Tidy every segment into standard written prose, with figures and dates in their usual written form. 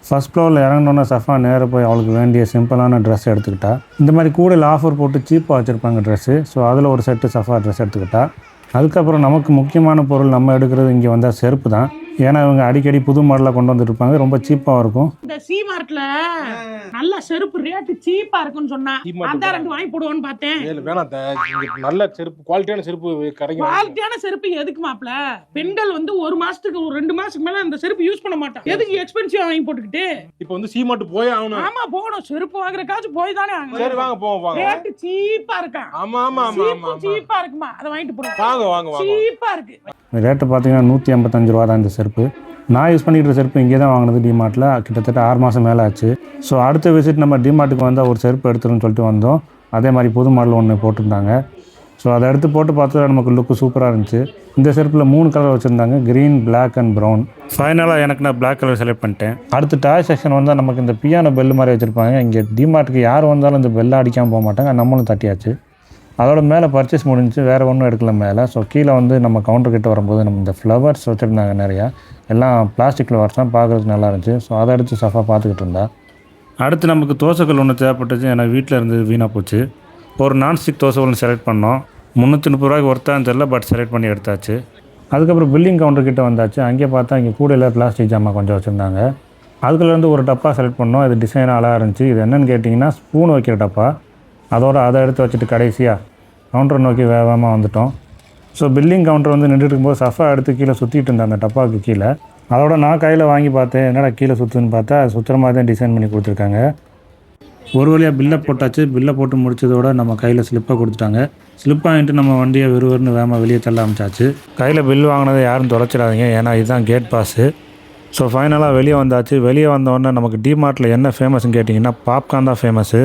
First ஃப்ளோரில் இறங்கினோன்னே Safa நேராக போய் அவளுக்கு வேண்டிய சிம்பிளான ட்ரெஸ் எடுத்துக்கிட்டா. இந்த மாதிரி கூடையில் ஆஃபர் போட்டு சீப்பாக வச்சுருப்பாங்க ட்ரெஸ்ஸு. ஸோ அதில் ஒரு செட்டு சஃபா ட்ரெஸ் எடுத்துக்கிட்டா. அதுக்கப்புறம் நமக்கு முக்கியமான பொருள் நம்ம எடுக்கிறது இங்கே வந்தால் செருப்பு தான். ஏன்னா இவங்க அடிக்கடி புது மாடலாக கொண்டு வந்துட்டு இருப்பாங்க, ரொம்ப சீப்பாக இருக்கும். இந்த சி மார்ட்ல நல்ல செருப்பு ரேட்டு சீப்பா இருக்குன்னு சொன்னா அதான் ரெண்டு வாங்கி போடுவோன்னு பார்த்தேன். வேணாம், நல்ல செருப்பு குவாலிட்டியான செருப்பு கிடைக்கும். குவாலிட்டியான செருப்பு எதுக்கு மாப்ள? பெண்கள் வந்து ஒரு மாசத்துக்கு ஒரு 2 மாசத்துக்கு மேல அந்த செருப்பு யூஸ் பண்ண மாட்டாங்க. எதுக்கு எக்ஸ்பென்சிவ் வாங்கி போட்டுக்கிட்டு? இப்போ வந்து சி மார்ட் போய் ஆகணும். ஆமா போகணும், செருப்பு வாங்குறதுக்காச்சும் போய் தானே ஆகணும். சரி வாங்க போவோம். ரேட்டு சீப்பா இருக்கா? ஆமா ஆமா ஆமா சீப்பா இருக்குமா? அதை வாங்கிட்டு போறோம். வாங்க வாங்க வாங்க. சீப்பா இருக்கு. ரேட்டு பார்த்தீங்கன்னா 155 ரூபா தான் இந்த செருப்பு. நான் யூஸ் பண்ணிக்கிற செருப்பு இங்கே தான் வாங்கினது டிமார்ட்டில். கிட்டத்தட்ட 6 மாதம் மேலே ஆச்சு. ஸோ அடுத்த விசிட் நம்ம டிமார்ட்டுக்கு வந்தால் ஒரு செருப்பு எடுத்துருன்னு சொல்லிட்டு வந்தோம். அதே மாதிரி புது மாடல் ஒன்று போட்டிருந்தாங்க. ஸோ அதை எடுத்து போட்டு பார்த்தா நமக்கு லுக்கு சூப்பராக இருந்துச்சு. இந்த செருப்பில் 3 கலர் வச்சுருந்தாங்க, க்ரீன், பிளாக் அண்ட் ப்ரௌன். ஃபைனலாக எனக்கு நான் பிளாக் கலர் செலக்ட் பண்ணிட்டேன். அடுத்து டாய் செக்ஷன் வந்தால் நமக்கு இந்த பியானோ பெல் மாதிரி வச்சுருப்பாங்க. இங்கே டிமார்ட்டுக்கு யார் வந்தாலும் இந்த பெல்லை அடிக்காமல் போக மாட்டாங்க, நம்மளும் தட்டியாச்சு. அதோட மேலே பர்ச்சேஸ் முடிஞ்சு வேறு ஒன்றும் எடுக்கல மேலே. ஸோ கீழே வந்து நம்ம கவுண்டர் கிட்ட வரும்போது நம்ம இந்த ஃப்ளவர்ஸ் வச்சுருந்தாங்க நிறையா, எல்லாம் பிளாஸ்டிக் ஃப்ளவர்ஸ் தான், பார்க்குறதுக்கு நல்லா இருந்துச்சு. ஸோ அதை எடுத்து சஃபா பார்த்துக்கிட்டு இருந்தா. அடுத்து நமக்கு தோசைக்கல் ஒன்று தேவைப்பட்டுச்சு. எனக்கு வீட்டில் இருந்து வீணாக போச்சு. ஒரு நான்ஸ்டிக் தோசை ஒன்று செலக்ட் பண்ணோம். 330 ரூபாய்க்கு ஒர்த்தான்னு தெரியல, பட் செலக்ட் பண்ணி எடுத்தாச்சு. அதுக்கப்புறம் பில்லிங் கவுண்டர் கிட்ட வந்தாச்சு. அங்கே பார்த்தா இங்கே கூடையில் பிளாஸ்டிக் ஜாமான் கொஞ்சம் வச்சுருந்தாங்க. அதுக்குள்ளேருந்து ஒரு டப்பா செலக்ட் பண்ணோம். இது டிசைனாக அழகாக இருந்துச்சு. இது என்னென்னு கேட்டிங்கன்னா ஸ்பூன் வைக்கிற டப்பா. அதோடு அதை எடுத்து வச்சுட்டு கடைசியாக கவுண்டரை நோக்கி வேகமாக வந்துட்டோம். ஸோ பில்லிங் கவுண்டர் வந்து நின்றுட்டு இருக்கும்போது சஃபா எடுத்து கீழே சுற்றிட்டு இருந்தேன் அந்த டப்பாவுக்கு கீழே. அதோட நான் கையில் வாங்கி பார்த்தேன், என்னடா கீழே சுற்றுன்னு பார்த்தா சுற்றுற மாதிரி தான் டிசைன் பண்ணி கொடுத்துருக்காங்க. ஒரு வழியாக பில்லை போட்டாச்சு. பில்லை போட்டு முடிச்சதோட நம்ம கையில் ஸ்லிப்பை கொடுத்துட்டாங்க. ஸ்லிப் வாங்கிட்டு நம்ம வண்டியை வெறுவருன்னு வேகமாக வெளியே தள்ள ஆரம்பிச்சாச்சு. கையில் பில் வாங்கினதை யாரும் தொலைச்சிடாதீங்க, ஏன்னா இதுதான் கேட் பாஸு. ஸோ ஃபைனலாக வெளியே வந்தாச்சு. வெளியே வந்தோடனே நமக்கு டிமார்ட்டில் என்ன ஃபேமஸ்ன்னு கேட்டிங்கன்னா பாப்கார்ன் தான் ஃபேமஸ்ஸு.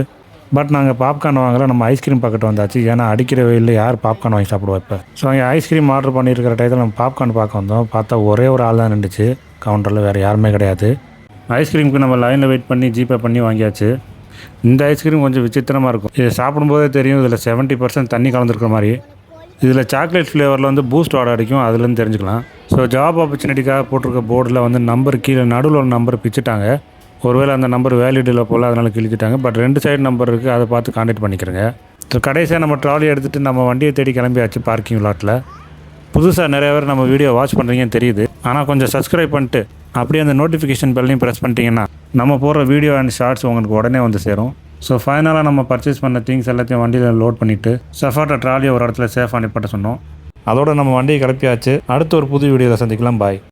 பட் நாங்கள் பாப்கார்ன் வாங்கலை, நம்ம ஐஸ்கிரீம் பக்கெட் வந்தாச்சு. ஏன்னா அடிக்கிற வெயிலில் யார் பாப்கார்ன் வாங்கி சாப்பிடுவோம் இப்போ. ஸோ அங்கே ஐஸ்கிரீம் ஆர்டர் பண்ணியிருக்கிற டயத்தில் நம்ம பாப்கார்ன் பார்க்க வந்தோம். பார்த்தா ஒரே ஒரு ஆள் தான் நின்றுச்சு கவுண்டரில், வேறு யாருமே கிடையாது. ஐஸ்கிரீமுக்கு நம்ம லைனில் வெயிட் பண்ணி ஜிபே பண்ணி வாங்கியாச்சு. இந்த ஐஸ்கிரீம் கொஞ்சம் விசித்திரமாக இருக்கும். இது சாப்பிடும்போதே தெரியும், இதில் 70% தண்ணி கலந்துருக்கிற மாதிரி. இதில் சாக்லேட் ஃப்ளேவரில் வந்து பூஸ்ட் ஆர்டர் அடிக்கும், அதுலேருந்து தெரிஞ்சுக்கலாம். ஸோ ஜாப் ஆப்பர்ச்சுனிட்டிக்காக போட்டிருக்க போர்டில் வந்து நம்பர் கீழே நடுவில் ஒரு நம்பர் பிச்சுட்டாங்க. ஒருவேளை அந்த நம்பர் வேலிடில் போல் அதனால் கிழிச்சிட்டாங்க. பட் 2 சைடு நம்பர் இருக்குது, அதை பார்த்து கான்டாக்ட் பண்ணிக்கிறேங்க. ஸோ கடைசியாக நம்ம ட்ராலி எடுத்துகிட்டு நம்ம வண்டியை தேடி கிளம்பியாச்சு பார்க்கிங் லாட்டில். புதுசாக நிறைய பேர் நம்ம வீடியோ வாட்ச் பண்ணுறீங்கன்னு தெரியுது. ஆனால் கொஞ்சம் சப்ஸ்கிரைப் பண்ணிட்டு அப்படியே அந்த நோட்டிஃபிகேஷன் பெல்லையும் ப்ரெஸ் பண்ணிட்டீங்கன்னா நம்ம போடுற வீடியோ அண்ட் ஷார்ட்ஸ் உங்களுக்கு உடனே வந்து சேரும். ஸோ ஃபைனலாக நம்ம பர்ச்சேஸ் பண்ண திங்ஸ் எல்லாத்தையும் வண்டியில் லோட் பண்ணிவிட்டு சஃபாட்ட ட்ராலியை ஒரு இடத்துல சேஃப் அனுப்பிட்ட சொன்னோம். அதோடு நம்ம வண்டியை கிளப்பியாச்சு. அடுத்து ஒரு புது வீடியோவில் சந்திக்கலாம். பாய்.